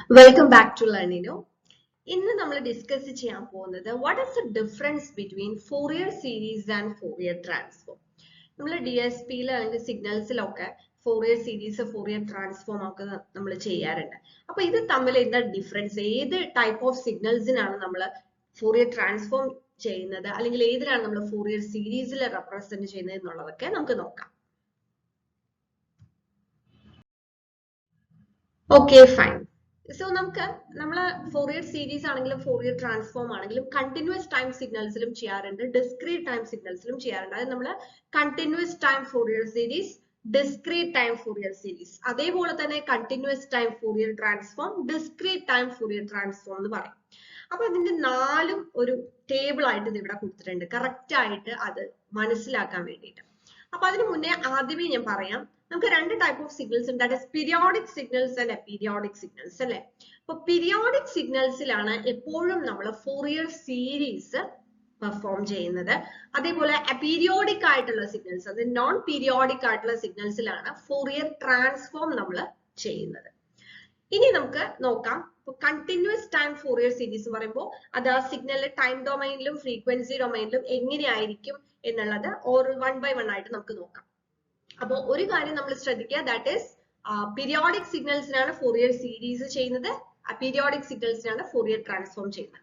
Welcome back to Learnino. ഇന്ന് നമ്മൾ discuss ചെയ്യാൻ പോകുന്നത് what is the difference between Fourier series and Fourier transform. നമ്മൾ DSP-ൽ അല്ലെങ്കിൽ സിഗ്നൽസിലൊക്കെ Fourier series, Fourier transform ഒക്കെ നമ്മൾ ചെയ്യാറുണ്ട്. അപ്പൊ ഇത് തമ്മിൽ എന്താ ഡിഫറൻസ്? ഏത് ടൈപ്പ് ഓഫ് സിഗ്നൽസിനാണ് നമ്മൾ Fourier transform ചെയ്യുന്നത് അല്ലെങ്കിൽ ഏതിലാണ് നമ്മൾ Fourier സീരീസിൽ റെപ്രസെന്റ് ചെയ്യുന്നത് എന്നുള്ളതൊക്കെ നമുക്ക് നോക്കാം. Okay, fine. So നമുക്ക് Fourier series ആണെങ്കിലും Fourier transform ആണെങ്കിലും continuous time signalസിലും ചെയ്യാറുണ്ട്, discrete time signalസിലും ചെയ്യാറുണ്ട്. അത് നമ്മൾ continuous time Fourier series, discrete time Fourier series, അതേപോലെ തന്നെ continuous time Fourier transform, discrete time Fourier transform എന്ന് പറയും. അപ്പൊ ഇതിന്റെ നാലും ഒരു ടേബിൾ ആയിട്ട് ഇത് ഇവിടെ കൊടുത്തിട്ടുണ്ട്, കറക്റ്റ് ആയിട്ട് അത് മനസ്സിലാക്കാൻ വേണ്ടിയിട്ട്. അപ്പൊ അതിനു മുന്നേ ആദ്യമേ ഞാൻ പറയാം, നമുക്ക് രണ്ട് ടൈപ്പ് ഓഫ് സിഗ്നൽസ് ഉണ്ട്, that is periodic signals and aperiodic signals അല്ലെ. അപ്പൊ പീരിയോഡിക് സിഗ്നൽസിലാണ് എപ്പോഴും നമ്മൾ ഫോറിയർ സീരീസ് പെർഫോം ചെയ്യുന്നത്. അതേപോലെ അപീരിയോഡിക് ആയിട്ടുള്ള സിഗ്നൽസ്, അത് നോൺ പീരിയോഡിക് ആയിട്ടുള്ള സിഗ്നൽസിലാണ് ഫോറിയർ ട്രാൻസ്ഫോം നമ്മൾ ചെയ്യുന്നത്. ഇനി നമുക്ക് നോക്കാം, കണ്ടിന്യൂസ് ടൈം ഫോറിയർ സീരീസ് എന്ന് പറയുമ്പോൾ അത് ആ സിഗ്നലിന്റെ ടൈം ഡൊമൈനിലും ഫ്രീക്വൻസി ഡൊമൈനിലും എങ്ങനെയായിരിക്കും എന്നുള്ളത് ഓരോ വൺ ബൈ വൺ ആയിട്ട് നമുക്ക് നോക്കാം. അപ്പോൾ ഒരു കാര്യം നമ്മൾ ശ്രദ്ധിക്കുക, ദാറ്റ് ഈസ് പീരിയോഡിക് സിഗ്നൽസിനാണ് ഫോറിയർ സീരീസ് ചെയ്യുന്നത്, അപീരിയോഡിക് സിഗ്നൽസിനാണ് ഫോറിയർ ട്രാൻസ്ഫോം ചെയ്യുന്നത്.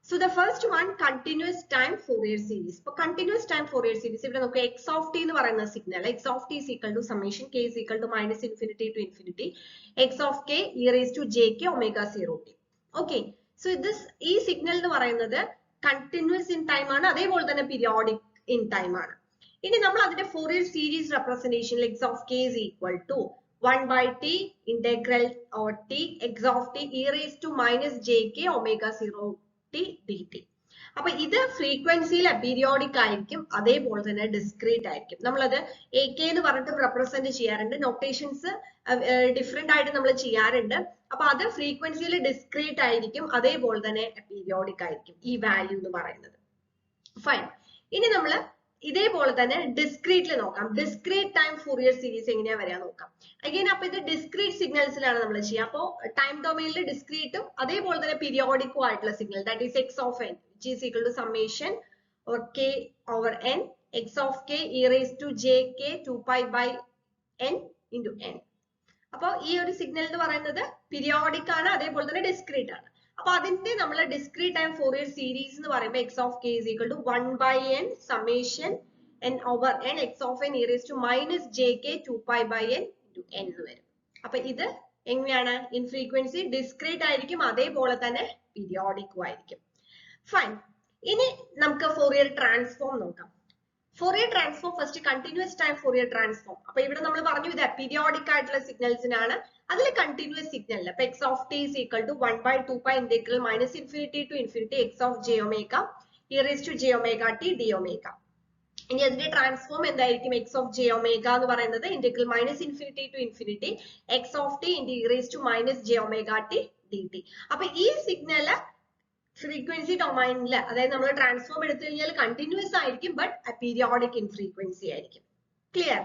So the first one, continuous time Fourier series. ഇപ്പൊ കണ്ടിന്യൂസ് ടൈം ഫോറിയർ സീരീസ് ഇവിടെ നമുക്ക് എക്സ് ഓഫ് ടി എന്ന് പറയുന്ന signal, x of t is equal to summation k is equal to minus infinity to infinity x of k e raise to j k omega zero t. Okay, so ഈ signal എന്ന് പറയുന്നത് continuous in time ആണ്, അതേപോലെ തന്നെ periodic in time ആണ്. ഇനി നമ്മൾ അതിന്റെ Fourier series representation x of k is equal to 1 by t integral over t x of t e raised to minus jk omega 0 t dt. അപ്പൊ ഇത് ഫ്രീക്വൻസിയിൽ അപീരിയോഡിക് ആയിരിക്കും, അതേപോലെ തന്നെ ഡിസ്ക്രീറ്റ് ആയിരിക്കും. നമ്മളത് എ കെ എന്ന് പറഞ്ഞിട്ട് റെപ്രസെന്റ് ചെയ്യാറുണ്ട്, നൊട്ടേഷൻസ് ഡിഫറെന്റ് ആയിട്ട് നമ്മൾ ചെയ്യാറുണ്ട്. അപ്പൊ അത് ഫ്രീക്വൻസിയിൽ ഡിസ്ക്രീറ്റ് ആയിരിക്കും, അതേപോലെ തന്നെ അപീരിയോഡിക് ആയിരിക്കും ഈ വാല്യൂ എന്ന് പറയുന്നത്. ഫൈൻ. ഇനി നമ്മൾ ഇതേപോലെ തന്നെ ഡിസ്ക്രീറ്റിൽ നോക്കാം, ഡിസ്ക്രീറ്റ് ടൈം ഫോറിയർ സീരീസ് എങ്ങനെയാ വരാൻ നോക്കാം. അഗൈൻ അപ്പൊ ഇത് ഡിസ്ക്രീറ്റ് സിഗ്നൽസിലാണ് നമ്മൾ ചെയ്യുക. അപ്പോൾ ടൈം ഡൊമൈനിൽ ഡിസ്ക്രീറ്റും അതേപോലെ തന്നെ പീരിയോഡിക്കും ആയിട്ടുള്ള signal, that is x of N which is equal to summation or k over n x of k e raised to jk 2 pi by n into n. അപ്പൊ ഈ ഒരു സിഗ്നൽ എന്ന് പറയുന്നത് പീരിയോഡിക് ആണ്, അതേപോലെ തന്നെ ഡിസ്ക്രീറ്റ് ആണ്. അപ്പൊ അതിന്റെ നമ്മൾ ഡിസ്ക്രീറ്റ് ടൈം ഫോറിയർ സീരീസ് എന്ന് പറയുമ്പോൾ x of k is equal to 1 by n summation n over n x of n e raised to minus jk 2 pi by n into n എന്ന് വരും. അപ്പൊ ഇത് എങ്ങനെയാണ്? ഇൻ ഫ്രീക്വൻസി ഡിസ്ക്രീറ്റ് ആയിരിക്കും, അതേപോലെ തന്നെ പീരിയോഡിക്കും ആയിരിക്കും. ഫൈൻ. ഇനി നമുക്ക് ഫോറിയർ ട്രാൻസ്ഫോം നോക്കാം. Fourier transform first continuous time Fourier transform. അപ്പൊ ഇവിടെ നമ്മൾ പറഞ്ഞു ഇത് പീരിയോഡിക് ആയിട്ടുള്ള സിഗ്നൽസിനാണ്, അതിൽ കണ്ടിന്യൂസ് സിഗ്നൽ അപ്പൊ x of t is equal to 1 by 2 pi integral minus infinity to infinity x of j omega e raise to j omega t d omega. ഇനി അതിന്റെ ട്രാൻസ്ഫോം എന്തായിരിക്കും? എക്സ് ഓഫ് ജെ ഒമേഗ എന്ന് പറയുന്നത് integral minus infinity to infinity x of t into e raise to minus j omega t d t. അപ്പൊ ഈ signal frequency ഡൊമൈനിൽ, അതായത് നമ്മൾ ട്രാൻസ്ഫോം എടുത്തു കഴിഞ്ഞാൽ കണ്ടിന്യൂസ് ആയിരിക്കും, ബട്ട് പീരിയോഡിക് ഇൻ ഫ്രീക്വൻസി ആയിരിക്കും. ക്ലിയർ?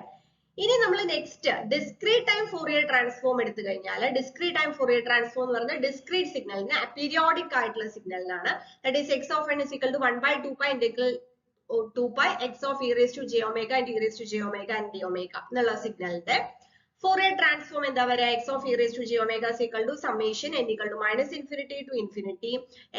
ഇനി നമ്മൾ next discrete time Fourier transform എടുത്തു കഴിഞ്ഞാൽ, ഡിസ്ക്രീറ്റ് ടൈം ഫോറിയർ ട്രാൻസ്ഫോം എന്ന് പറയുന്നത് ഡിസ്ക്രീറ്റ് സിഗ്നലിന് അപീരിയോഡിക് ആയിട്ടുള്ള സിഗ്നലിനാണ്. That is x of n is equal to 1 by 2 pi integral 2 pi x of e raised to j omega and e raised to j omega and d omega എന്നുള്ള സിഗ്നലിന്റെ Fourier transform എന്താ പറയുക? X of e raise to j omega is equal to summation n equal to minus infinity to infinity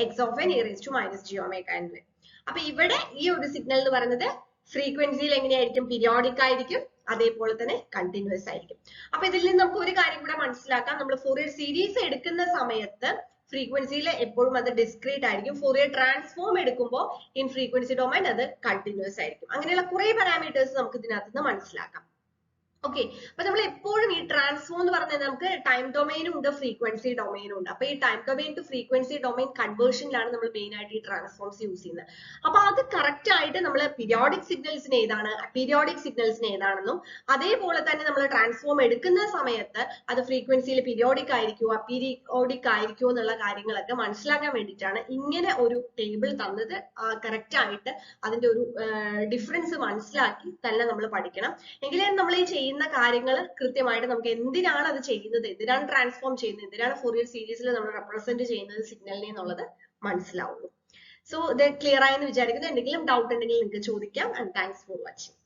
x of n e raise to minus j omega എന്ന് വരും. അപ്പൊ ഇവിടെ ഈ ഒരു സിഗ്നൽ എന്ന് പറയുന്നത് ഫ്രീക്വൻസിയിൽ എങ്ങനെയായിരിക്കും? പീരിയോഡിക് ആയിരിക്കും, അതേപോലെ തന്നെ കണ്ടിന്യൂസ് ആയിരിക്കും. അപ്പൊ ഇതിൽ നിന്ന് നമുക്ക് ഒരു കാര്യം കൂടെ മനസ്സിലാക്കാം, നമ്മൾ ഫോറിയർ സീരീസ് എടുക്കുന്ന സമയത്ത് ഫ്രീക്വൻസിയിൽ എപ്പോഴും അത് ഡിസ്ക്രീറ്റ് ആയിരിക്കും, ഫോറിയർ ട്രാൻസ്ഫോം എടുക്കുമ്പോൾ ഇൻ ഫ്രീക്വൻസി ഡൊമൈൻ അത് കണ്ടിന്യൂസ് ആയിരിക്കും. അങ്ങനെയുള്ള കുറെ പാരാമീറ്റേഴ്സ് നമുക്ക് ഇതിനകത്ത് നിന്ന് മനസ്സിലാക്കാം. ഓക്കെ, അപ്പൊ നമ്മൾ എപ്പോഴും ഈ ട്രാൻസ്ഫോം എന്ന് പറഞ്ഞാൽ നമുക്ക് ടൈം ഡൊമൈനും ഉണ്ട്, ഫ്രീക്വൻസി ഡൊമൈനും ഉണ്ട്. അപ്പൊ ഈ time domain to frequency domain കൺവേർഷനിലാണ് നമ്മൾ മെയിൻ ആയിട്ട് ഈ ട്രാൻസ്ഫോംസ് യൂസ് ചെയ്യുന്നത്. അപ്പൊ അത് കറക്റ്റ് ആയിട്ട് നമ്മൾ പീരിയോഡിക് സിഗ്നൽസിന് ഏതാണ്, അപീരിയോഡിക് സിഗ്നൽസിന് ഏതാണെന്നും, അതേപോലെ തന്നെ നമ്മൾ ട്രാൻസ്ഫോം എടുക്കുന്ന സമയത്ത് അത് ഫ്രീക്വൻസിയിൽ പീരിയോഡിക് ആയിരിക്കുമോ അപീരിയോഡിക് ആയിരിക്കുമോ എന്നുള്ള കാര്യങ്ങളൊക്കെ മനസ്സിലാക്കാൻ വേണ്ടിയിട്ടാണ് ഇങ്ങനെ ഒരു ടേബിൾ തന്നത്. കറക്റ്റ് ആയിട്ട് അതിന്റെ ഒരു ഡിഫറൻസ് മനസ്സിലാക്കി തന്നെ നമ്മൾ പഠിക്കണം, എങ്കിലേ നമ്മൾ ഈ ചെയ്യുന്ന ചെയ്യുന്ന കാര്യങ്ങൾ കൃത്യമായിട്ട് നമുക്ക് എന്തിനാണ് അത് ചെയ്യുന്നത്, എന്തിനാണ് ട്രാൻസ്ഫോം ചെയ്യുന്നത്, എന്തിനാണ് ഫോറിയർ സീരീസിൽ നമ്മൾ റെപ്രസെന്റ് ചെയ്യുന്നത് സിഗ്നലിനെ എന്നുള്ളത് മനസ്സിലാവുള്ളൂ. സോ ഇത് ക്ലിയർ ആയെന്ന് വിചാരിക്കുന്നു. എന്തെങ്കിലും ഡൗട്ട് ഉണ്ടെങ്കിൽ നിങ്ങൾക്ക് ചോദിക്കാം. And thanks for watching.